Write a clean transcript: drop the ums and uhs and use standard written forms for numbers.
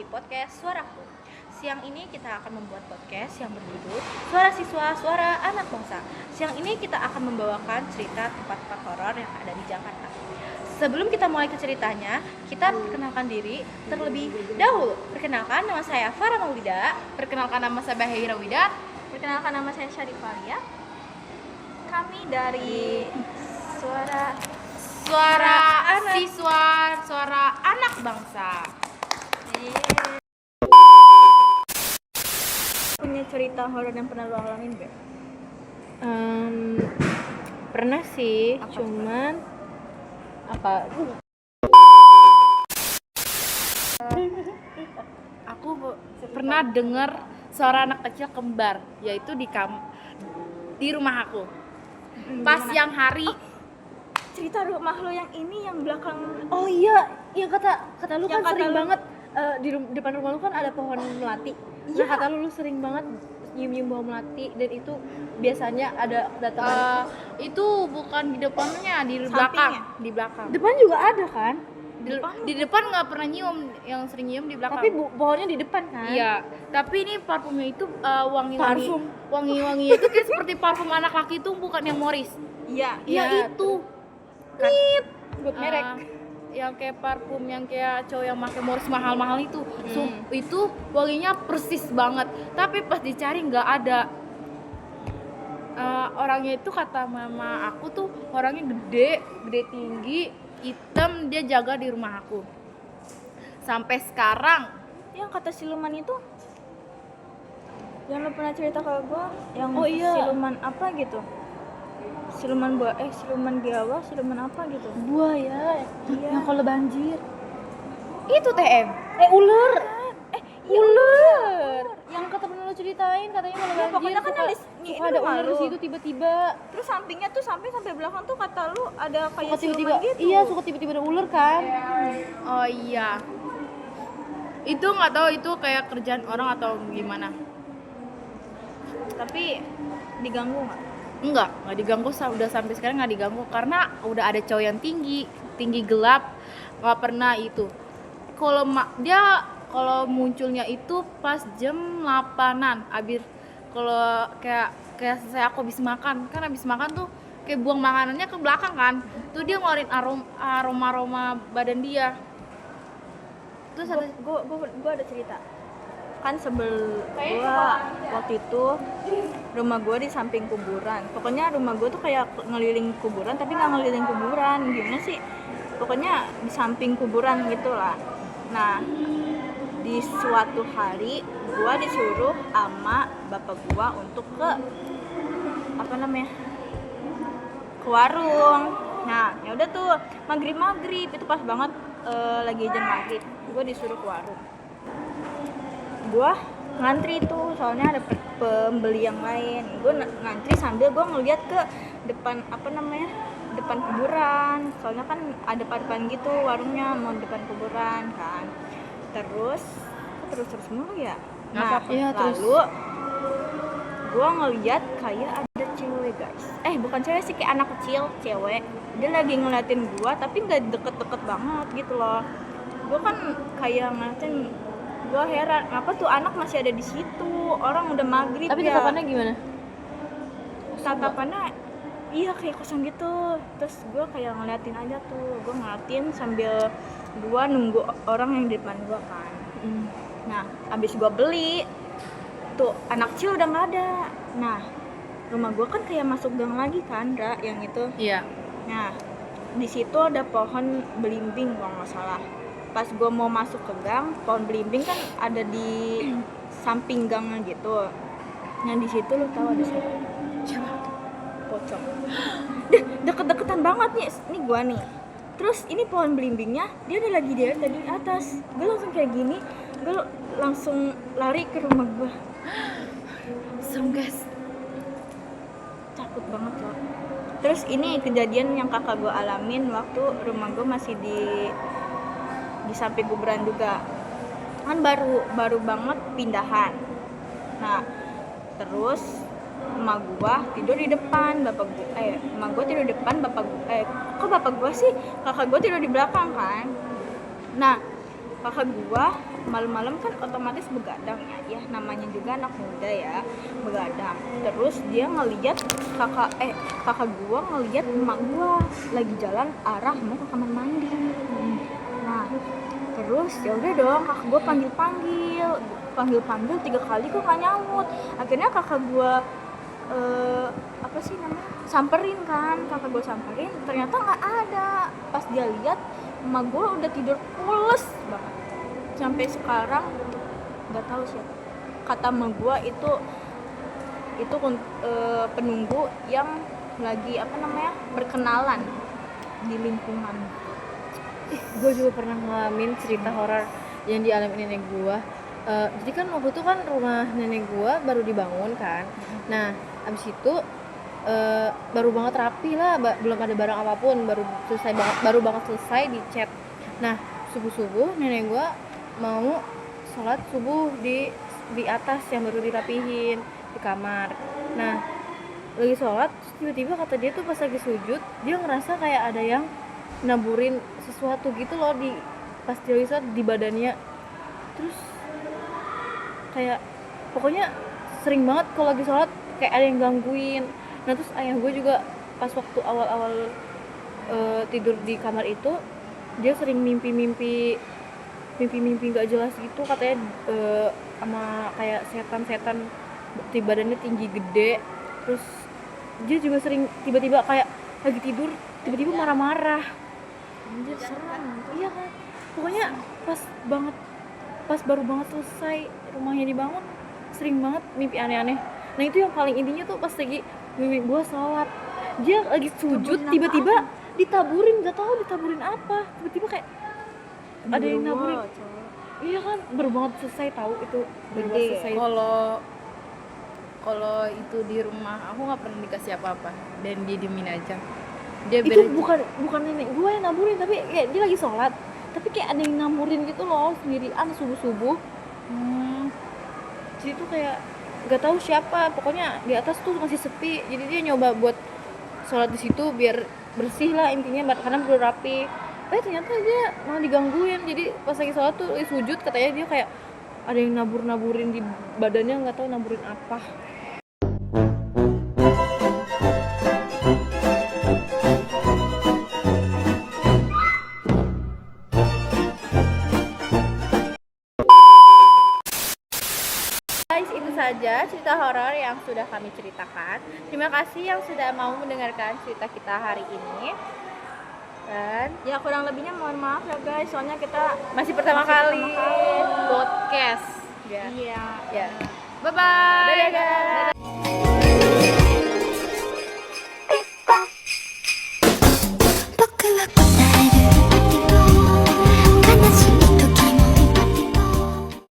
di podcast Suaraku. Siang ini kita akan membuat podcast yang berjudul Suara Siswa, Suara Anak Bangsa. Siang ini kita akan membawakan cerita tempat-tempat horor yang ada di Jakarta. Sebelum kita mulai ke ceritanya, kita perkenalkan diri terlebih dahulu. Perkenalkan, nama saya Farah Maulida. Perkenalkan, nama saya Bahira Wida. Perkenalkan, nama saya Syarifalia. Kami dari Suara Siswa, Suara Anak Bangsa. Punya cerita horor yang pernah lo alamin gak? Pernah sih, Apa? cuman apa? Aku pernah dengar suara anak kecil kembar, yaitu di rumah aku. Pas Gimana? siang hari. Cerita rumah lo yang ini yang belakang. Oh iya, yang kata lu Yang kan kata sering lu- banget depan rumah lu kan ada pohon melati. Iya. Nah, kata lu sering banget nyium-nyium bau melati dan itu biasanya ada kedatangan. Itu bukan di depannya, di belakang. Sampingnya? Di belakang. Depan juga ada kan? Di depan nggak pernah nyium, yang sering nyium di belakang. Tapi pohonnya di depan kan? Iya, tapi ini parfumnya itu Parfum. wangi-wangi itu kayak seperti parfum anak laki itu, bukan yang Morris. Iya. Iya, itu. Buat merek. Yang kayak parfum yang kayak cowok yang pakai Morris mahal-mahal itu. Itu wanginya persis banget. Tapi pas dicari nggak ada. Orangnya itu kata mama aku tuh orangnya gede tinggi, hitam, dia jaga di rumah aku. Sampai sekarang. Yang kata siluman itu, yang lo pernah cerita ke gue, yang Oh iya. siluman apa gitu? Siluman biawak, siluman apa gitu? Buaya. Iya. Yang kalau banjir. Itu TM. Ular. Ular. Yang kata pernah lo ceritain katanya kalau Ya, banjir pokoknya kan suka, ini suka ada rumah ular di lu. situ tiba-tiba. Terus sampingnya tuh sampai belakang tuh kata lu ada kayak Suka tiba-tiba. siluman gitu. Iya, suka tiba-tiba ada ular kan? Oh iya. Itu nggak tahu itu kayak kerjaan orang atau gimana. Tapi diganggu nggak? Nggak diganggu, udah sampai sekarang nggak diganggu karena udah ada cowok yang tinggi gelap, nggak pernah itu. Kalau munculnya itu pas jam 8-an, abis kalau kayak saya aku habis makan, kan habis makan tuh kayak buang makanannya ke belakang kan, tuh dia ngeluarin aroma badan dia. Terus ada Gue ada cerita kan gua waktu itu rumah gue di samping kuburan. Pokoknya rumah gue tuh kayak ngeliling kuburan tapi nggak ngeliling kuburan, gimana sih, pokoknya di samping kuburan gitulah. Nah, di suatu hari gua disuruh sama bapak gua untuk ke ke warung. Nah, ya udah tuh maghrib itu pas banget lagi jam maghrib, gua disuruh ke warung. Gua ngantri tuh soalnya ada pembeli yang lain. Gua ngantri sambil gua ngeliat ke depan depan kuburan, soalnya kan ada depan gitu warungnya, mau depan kuburan kan. Terus mulu ya. Nah, Iya, terus. lalu gua ngeliat kayak ada cewek, guys. Bukan cewek sih, kayak anak kecil, cewek. Dia lagi ngeliatin gua tapi nggak deket-deket banget gitu loh. Gua kan kayak ngeliatin, gua heran apa tuh anak masih ada di situ. Orang udah maghrib. Tapi ya. tatapannya gimana? Tatapannya iya kayak kosong gitu. Terus gue kayak ngeliatin aja tuh, gue ngeliatin sambil gue nunggu orang yang di depan gue kan. Nah, abis gue beli tuh anak kecil udah nggak ada. Nah, rumah gue kan kayak masuk gang lagi kan, Ra, yang itu. iya. Nah, di situ ada pohon belimbing kalau nggak salah. Pas gue mau masuk ke gang, pohon belimbing kan ada di samping gangnya gitu. Nah, di situ lo tahu ada siapa? Pocong. Deket-deketan banget nih gua nih. Terus ini pohon belimbingnya dia udah lagi dari atas. Gue langsung kayak gini, gue langsung lari ke rumah gua. Serem guys. Takut banget loh. Terus ini kejadian yang kakak gua alamin waktu rumah gua masih di samping kuburan juga. Kan baru banget pindahan. Nah, terus emak gua tidur di depan, emak gua tidur di depan, kok bapak gua sih, kakak gua tidur di belakang kan. Nah, kakak gua malam-malam kan otomatis begadang ya, namanya juga anak muda ya, begadang. Terus dia ngeliat kakak gua ngeliat emak gua lagi jalan arah mau ke kamar mandi. Nah terus ya udah dong, kakak gua panggil 3 kali kok nggak nyaut. Akhirnya kakak gua apa sih namanya, samperin kan, kakak gue samperin, ternyata nggak ada. Pas dia lihat emak gue udah tidur pules banget. Sampai sekarang nggak tahu siapa. Kata emak gue itu penunggu yang lagi apa namanya, berkenalan di lingkungan. Gue juga pernah ngalamin cerita horor yang dialami nenek gue. Jadi kan waktu itu kan rumah nenek gue baru dibangun kan. Nah abis itu baru banget rapi lah, belum ada barang apapun, baru banget selesai dicat. Nah subuh nenek gue mau sholat subuh di atas yang baru dirapihin di kamar. Nah lagi sholat, terus tiba-tiba kata dia tuh pas lagi sujud dia ngerasa kayak ada yang naburin sesuatu gitu loh pas dia sholat di badannya. Terus kayak pokoknya sering banget kalau lagi sholat kayak ada yang gangguin. Nah terus ayah gue juga pas waktu awal-awal tidur di kamar itu dia sering mimpi gak jelas gitu, katanya sama kayak setan di badannya tinggi gede. Terus dia juga sering tiba-tiba kayak lagi tidur tiba-tiba marah-marah. Anjir serem. Iya kan, pokoknya pas baru banget selesai rumahnya dibangun sering banget mimpi aneh-aneh. Nah itu yang paling intinya tuh pas lagi mimpi gue sholat, dia lagi sujud tiba-tiba ditaburin, nggak tahu ditaburin apa, tiba-tiba kayak ada yang naburin. Iya kan, baru banget selesai tahu itu baru banget selesai. Kalau itu di rumah aku nggak pernah dikasih apa-apa dan didiemin aja. Dia Itu bukan nenek gue yang naburin, tapi kayak dia lagi sholat tapi kayak ada yang naburin gitu loh sendirian subuh. Jadi tuh kayak nggak tahu siapa, pokoknya di atas tuh masih sepi, jadi dia nyoba buat sholat di situ biar bersih lah intinya, karena belum rapi. Ternyata dia malah digangguin. Jadi pas lagi sholat tuh sujud, katanya dia kayak ada yang naburin di badannya, nggak tahu naburin apa. Guys, itu saja cerita horor yang sudah kami ceritakan. Terima kasih yang sudah mau mendengarkan cerita kita hari ini. Dan Ya kurang lebihnya mohon maaf ya guys, soalnya kita masih pertama kali podcast. Iya. Ya. Bye bye. Dadah guys.